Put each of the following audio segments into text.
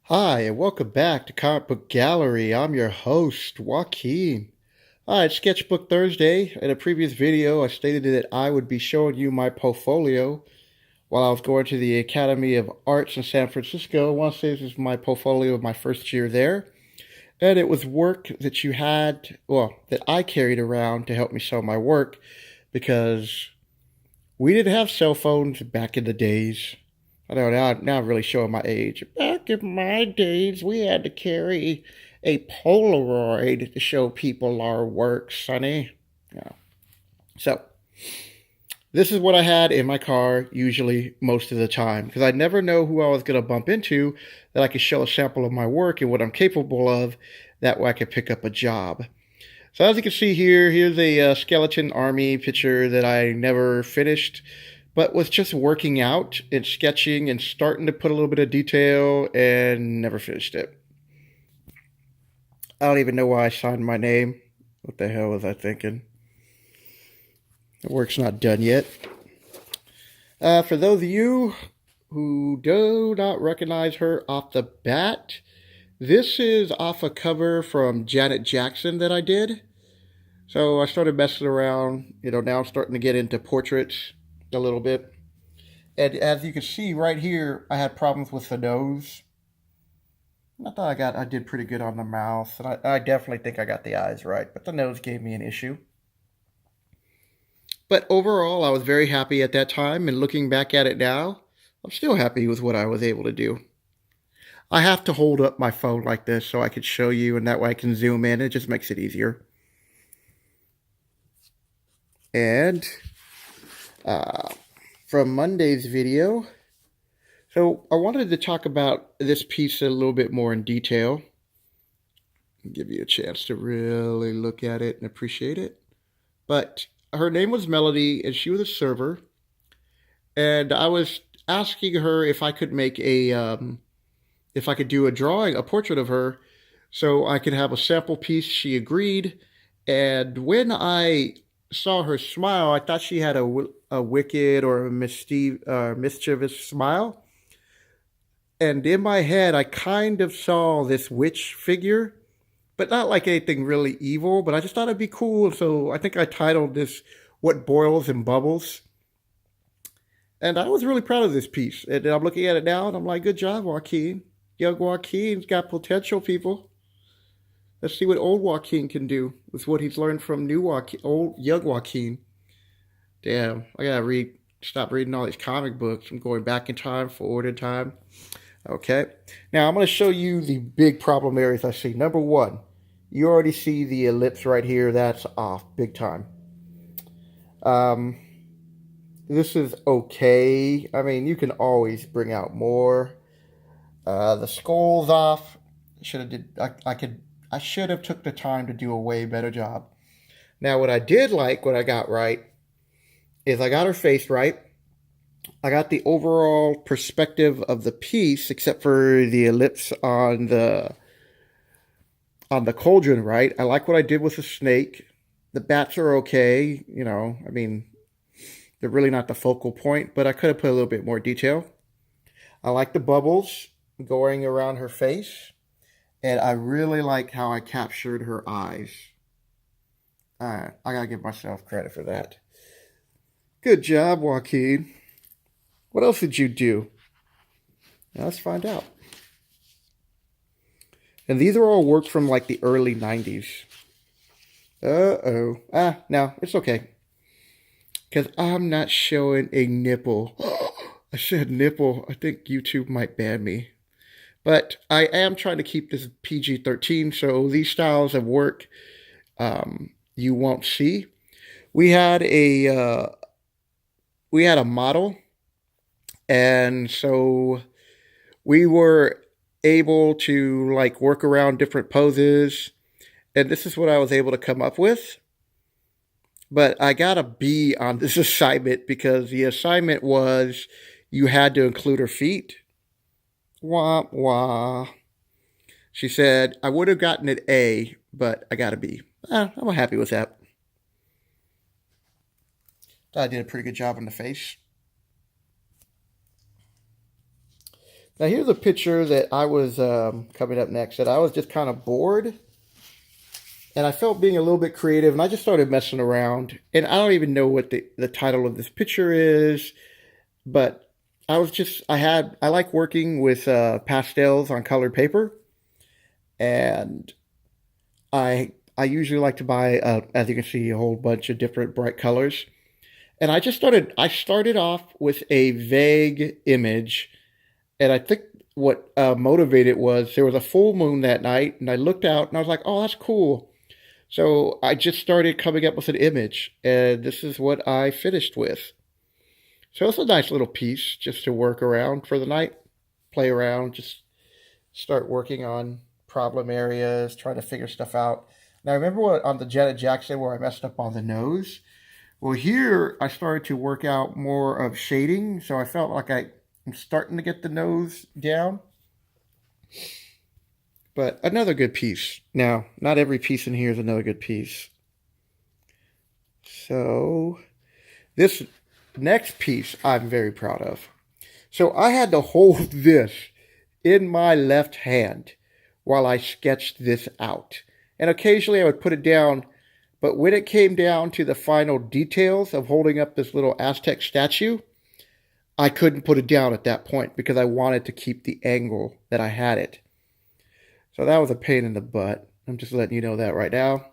Hi, and welcome back to Comicbook Gallery. I'm your host, Joaquin. Hi, it's Sketchbook Thursday. In a previous video, I stated that I would be showing you my portfolio while I was going to the Academy of Arts in San Francisco. I want to say this is my portfolio of my first year there. And it was work that that I carried around to help me sell my work because we didn't have cell phones back in the days. I know now I'm really showing my age. Back in my days, we had to carry a Polaroid to show people our work, sonny. Yeah. So this is what I had in my car usually most of the time because I never know who I was going to bump into that I could show a sample of my work and what I'm capable of. That way I could pick up a job. So as you can see here, here's a skeleton army picture that I never finished, but was just working out and sketching and starting to put a little bit of detail and never finished it. I don't even know why I signed my name. What the hell was I thinking? The work's not done yet. For those of you who do not recognize her off the bat, this is off a cover from Janet Jackson that I did. So I started messing around. Now I'm starting to get into portraits a little bit. And as you can see right here, I had problems with the nose. I thought I did pretty good on the mouth. And I definitely think I got the eyes right. But the nose gave me an issue. But overall, I was very happy at that time. And looking back at it now, I'm still happy with what I was able to do. I have to hold up my phone like this so I could show you. And that way I can zoom in. It just makes it easier. And from Monday's video, so I wanted to talk about this piece a little bit more in detail. Give you a chance to really look at it and appreciate it. But her name was Melody, and she was a server. And I was asking her if I could if I could do a drawing, a portrait of her, so I could have a sample piece. She agreed. And when I saw her smile, I thought she had a wicked or a mischievous smile. And in my head, I kind of saw this witch figure, but not like anything really evil, but I just thought it'd be cool. So I think I titled this What Boils and Bubbles. And I was really proud of this piece. And I'm looking at it now and I'm like, good job, Joaquin. Young Joaquin's got potential, people. Let's see what old Joaquin can do with what he's learned from young Joaquin. Damn, I gotta stop reading all these comic books. I'm going back in time, forward in time. Okay, now I'm going to show you the big problem areas I see. Number one, you already see the ellipse right here. That's off big time. Um, this is okay. I mean, you can always bring out more. The skull's off. I should have took the time to do a way better job. Now, what I did like, what I got right, is I got her face right. I got the overall perspective of the piece, except for the ellipse on the cauldron, right? I like what I did with the snake. The bats are okay, I mean, they're really not the focal point, but I could have put a little bit more detail. I like the bubbles going around her face, and I really like how I captured her eyes. I gotta give myself credit for that. Good job, Joaquin. What else did you do? Now let's find out. And these are all works from like the early 90s. Uh-oh. No, it's okay. Because I'm not showing a nipple. I said nipple. I think YouTube might ban me. But I am trying to keep this PG-13, so these styles of work you won't see. We had a model, and so we were able to like work around different poses, and this is what I was able to come up with. But I got a B on this assignment because the assignment was you had to include her feet. Wah, wah. She said, I would have gotten an A, but I got a B. I'm happy with that. I did a pretty good job on the face. Now here's a picture that I was coming up next that I was just kind of bored. And I felt being a little bit creative, and I just started messing around. And I don't even know what the title of this picture is, but I like working with pastels on colored paper. And I usually like to buy, as you can see, a whole bunch of different bright colors. And I started off with a vague image. And I think what motivated was there was a full moon that night, and I looked out and I was like, oh, that's cool. So I just started coming up with an image, and this is what I finished with. So it's a nice little piece just to work around for the night, play around, just start working on problem areas, trying to figure stuff out. Now, remember what on the Janet Jackson where I messed up on the nose? Well, here I started to work out more of shading, so I felt like I'm starting to get the nose down. But another good piece. Now, not every piece in here is another good piece. So, this next piece I'm very proud of. So, I had to hold this in my left hand while I sketched this out. And occasionally I would put it down, but when it came down to the final details of holding up this little Aztec statue, I couldn't put it down at that point because I wanted to keep the angle that I had it. So that was a pain in the butt. I'm just letting you know that right now.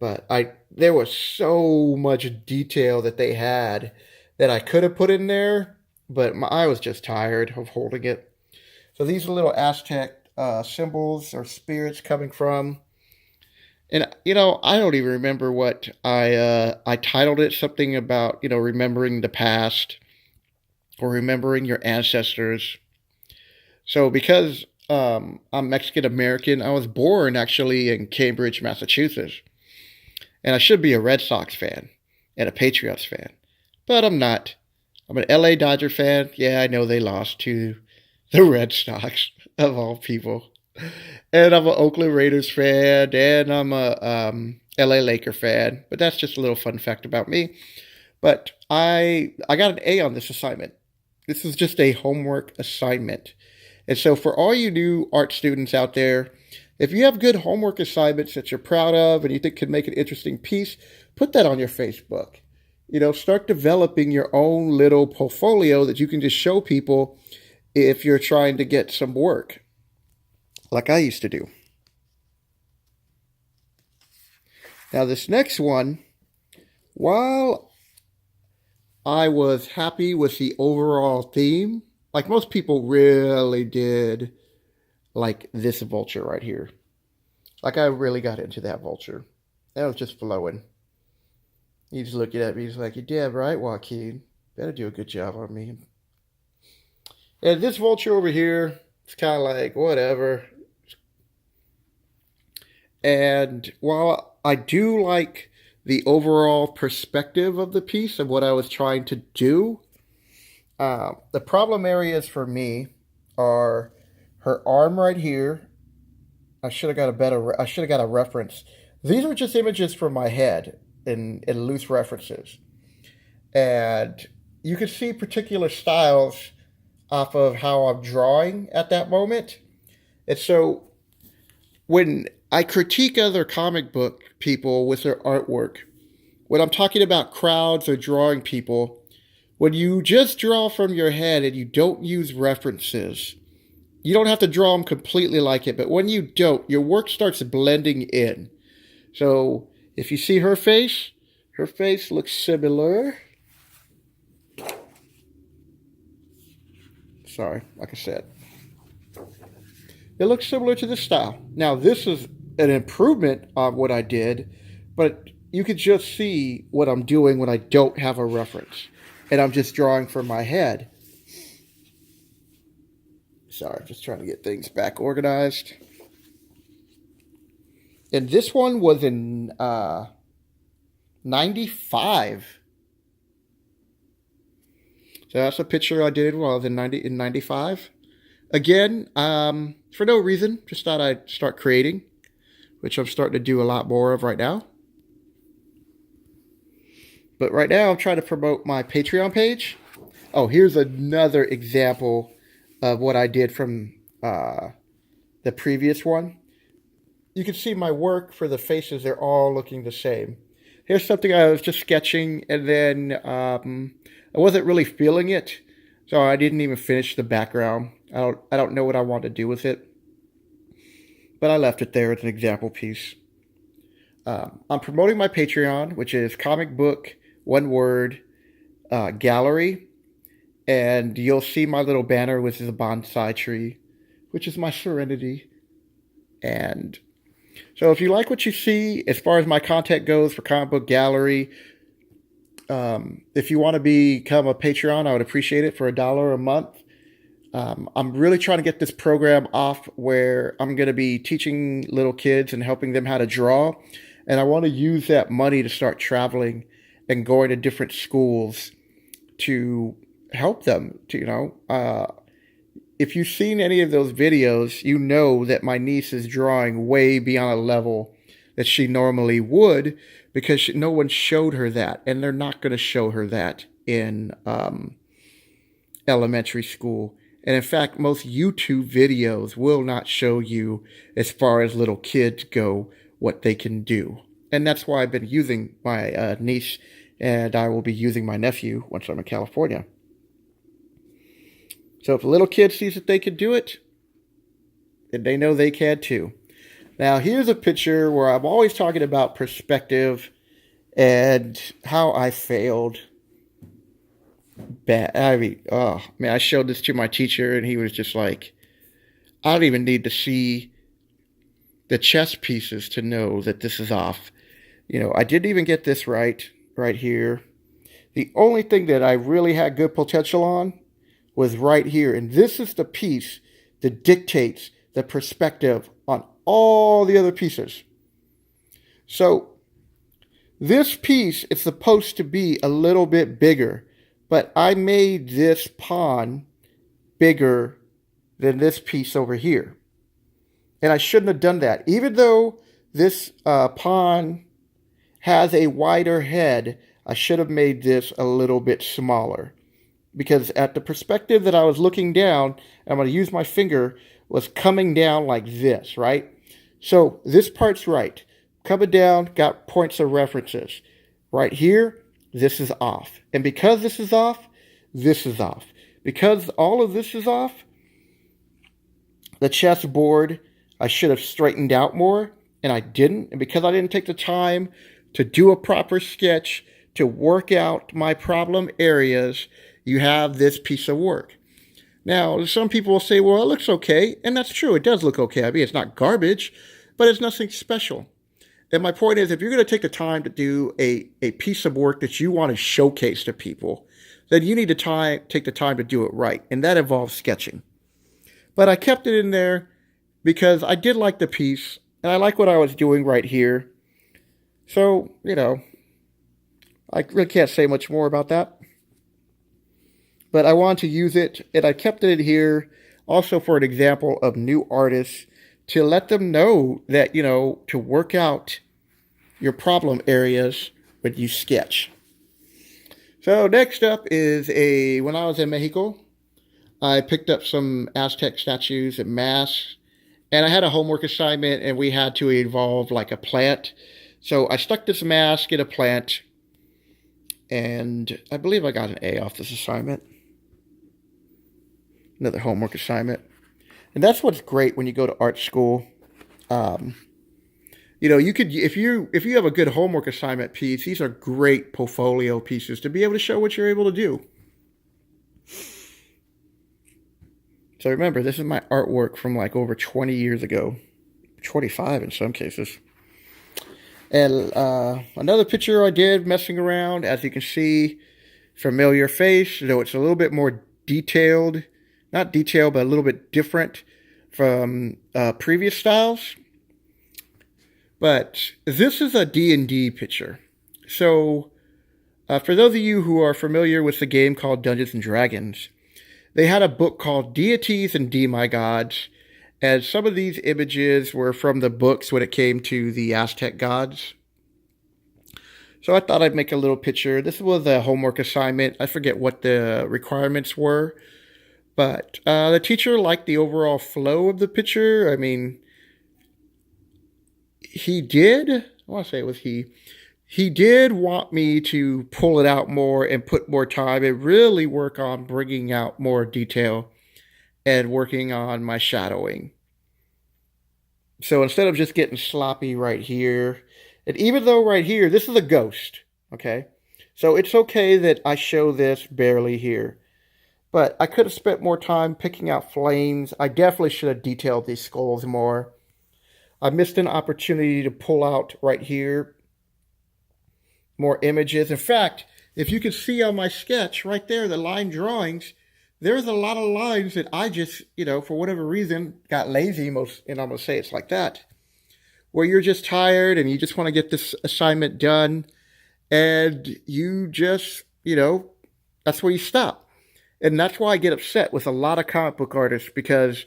But there was so much detail that they had that I could have put in there, but I was just tired of holding it. So these are little Aztec symbols or spirits coming from. And, I don't even remember what I titled it. Something about, remembering the past or remembering your ancestors. So because I'm Mexican American, I was born actually in Cambridge, Massachusetts. And I should be a Red Sox fan and a Patriots fan. But I'm not. I'm an LA Dodger fan. Yeah, I know they lost to the Red Sox, of all people. And I'm an Oakland Raiders fan, and I'm a LA Laker fan. But that's just a little fun fact about me. But I got an A on this assignment. This is just a homework assignment. And so for all you new art students out there, if you have good homework assignments that you're proud of and you think can make an interesting piece, put that on your Facebook. Start developing your own little portfolio that you can just show people if you're trying to get some work, like I used to do. Now this next one, while I was happy with the overall theme, like most people really did like this vulture right here. Like I really got into that vulture. That was just flowing. He's looking at me, he's like, you're damn right, Joaquin. Better do a good job on me. And this vulture over here, it's kind of like, whatever. And while I do like the overall perspective of the piece of what I was trying to do, the problem areas for me are her arm right here. I should have got a reference. These are just images from my head in loose references. And you can see particular styles off of how I'm drawing at that moment. And so when I critique other comic book people with their artwork, when I'm talking about crowds or drawing people, when you just draw from your head and you don't use references, you don't have to draw them completely like it, but when you don't, your work starts blending in. So if you see her face looks similar. Sorry, like I said. It looks similar to this style. Now, this is an improvement on what I did, but you could just see what I'm doing when I don't have a reference. And I'm just drawing from my head. Sorry, just trying to get things back organized. And this one was in 95. So that's a picture I did while I was in 95. Again, for no reason, just thought I'd start creating, which I'm starting to do a lot more of right now. But right now, I'm trying to promote my Patreon page. Oh, here's another example of what I did from the previous one. You can see my work for the faces, they're all looking the same. Here's something I was just sketching, and then I wasn't really feeling it, so I didn't even finish the background. I don't know what I want to do with it, but I left it there as an example piece. I'm promoting my Patreon, which is Comicbook, one word, Gallery, and you'll see my little banner, which is a bonsai tree, which is my serenity. And so if you like what you see, as far as my content goes for Comicbook Gallery, if you want to become a Patreon, I would appreciate it for $1 a month. I'm really trying to get this program off where I'm going to be teaching little kids and helping them how to draw. And I want to use that money to start traveling and going to different schools to help them. If you've seen any of those videos, you know that my niece is drawing way beyond a level that she normally would, because no one showed her that. And they're not going to show her that in elementary school. And in fact, most YouTube videos will not show you, as far as little kids go, what they can do. And that's why I've been using my niece, and I will be using my nephew once I'm in California. So if a little kid sees that they can do it, then they know they can too. Now, here's a picture where I'm always talking about perspective and how I failed bad. I showed this to my teacher, and he was just like, I don't even need to see the chess pieces to know that this is off. I didn't even get this right here. The only thing that I really had good potential on was right here. And this is the piece that dictates the perspective on all the other pieces. So this piece is supposed to be a little bit bigger, but I made this pawn bigger than this piece over here. And I shouldn't have done that. Even though this pawn has a wider head, I should have made this a little bit smaller. Because at the perspective that I was looking down, I'm going to use my finger, was coming down like this, right? So this part's right. Coming down, got points of references. Right here, this is off. And because this is off, this is off. Because all of this is off, the chessboard, I should have straightened out more, and I didn't. And because I didn't take the time to do a proper sketch, to work out my problem areas, you have this piece of work. Now, some people will say, well, it looks okay. And that's true. It does look okay. I mean, it's not garbage, but it's nothing special. And my point is, if you're going to take the time to do a piece of work that you want to showcase to people, then you need to take the time to do it right. And that involves sketching. But I kept it in there because I did like the piece, and I like what I was doing right here. So, I really can't say much more about that. But I want to use it, and I kept it in here also for an example of new artists, to let them know that, to work out your problem areas when you sketch. So next up is when I was in Mexico, I picked up some Aztec statues and masks, and I had a homework assignment, and we had to involve like a plant. So I stuck this mask in a plant, and I believe I got an A off this assignment. Another homework assignment. And that's what's great when you go to art school. You could, if you have a good homework assignment piece, these are great portfolio pieces to be able to show what you're able to do. So remember, this is my artwork from like over 20 years ago, 25 in some cases. And another picture I did messing around, as you can see, familiar face, though it's a little bit more detailed. Not detailed, but a little bit different from previous styles. But this is a D&D picture. So for those of you who are familiar with the game called Dungeons & Dragons, they had a book called Deities and Demigods, and some of these images were from the books when it came to the Aztec gods. So I thought I'd make a little picture. This was a homework assignment. I forget what the requirements were, But the teacher liked the overall flow of the picture. I mean, he did. I want to say it was he. He did want me to pull it out more and put more time and really work on bringing out more detail and working on my shadowing. So instead of just getting sloppy right here, and even though right here, this is a ghost, okay? So it's okay that I show this barely here. But I could have spent more time picking out flames. I definitely should have detailed these skulls more. I missed an opportunity to pull out right here more images. In fact, if you can see on my sketch right there, the line drawings, there's a lot of lines that I just, for whatever reason, got lazy, and I'm going to say it's like that, where you're just tired and you just want to get this assignment done, and you just, that's where you stop. And that's why I get upset with a lot of comic book artists, because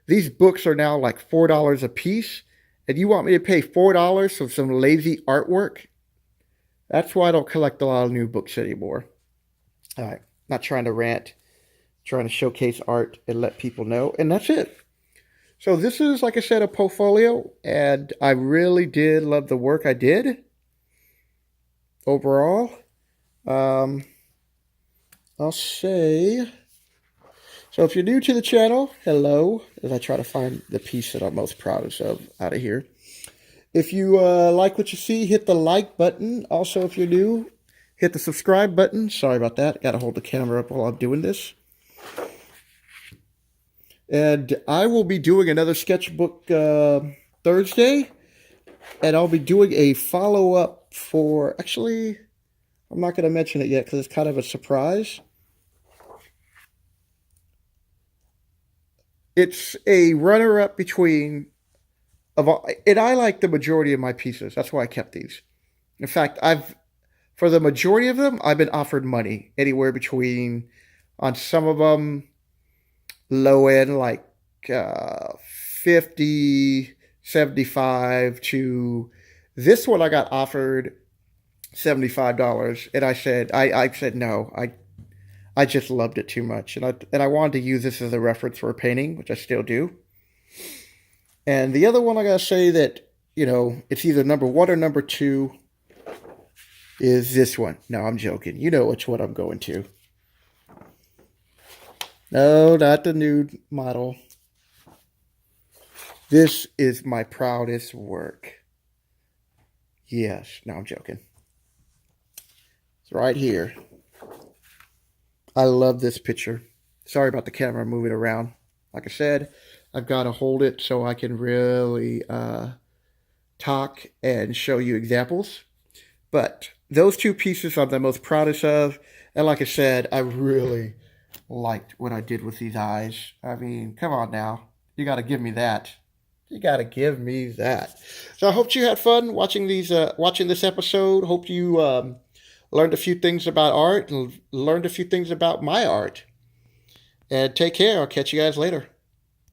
these books are now like $4 a piece, and you want me to pay $4 for some lazy artwork? That's why I don't collect a lot of new books anymore. All right, not trying to rant, trying to showcase art and let people know, and that's it. So this is, like I said, a portfolio, and I really did love the work I did overall. I'll say, so if you're new to the channel, hello, as I try to find the piece that I'm most proudest of out of here. If you like what you see, hit the like button. Also, if you're new, hit the subscribe button. Sorry about that. Got to hold the camera up while I'm doing this. And I will be doing another sketchbook Thursday. And I'll be doing a follow-up for... Actually, I'm not going to mention it yet because it's kind of a surprise. It's a runner-up between... And I like the majority of my pieces. That's why I kept these. In fact, for the majority of them, I've been offered money. Anywhere between, on some of them, low end, like 50, 75 to this one I got offered $75. And I said no. I just loved it too much. And I wanted to use this as a reference for a painting, which I still do. And the other one I got to say that, it's either number 1 or number 2 is this one. No, I'm joking. You know which one I'm going to. No, not the nude model. This is my proudest work. Yes. No, I'm joking. It's right here. I love this picture. Sorry about the camera moving around. Like I said, I've got to hold it so I can really talk and show you examples. But those two pieces I'm the most proudest of. And like I said, I really liked what I did with these eyes. I mean, come on now. You got to give me that. You got to give me that. So I hope you had fun watching this episode. Hope you learned a few things about art and learned a few things about my art. And take care. I'll catch you guys later.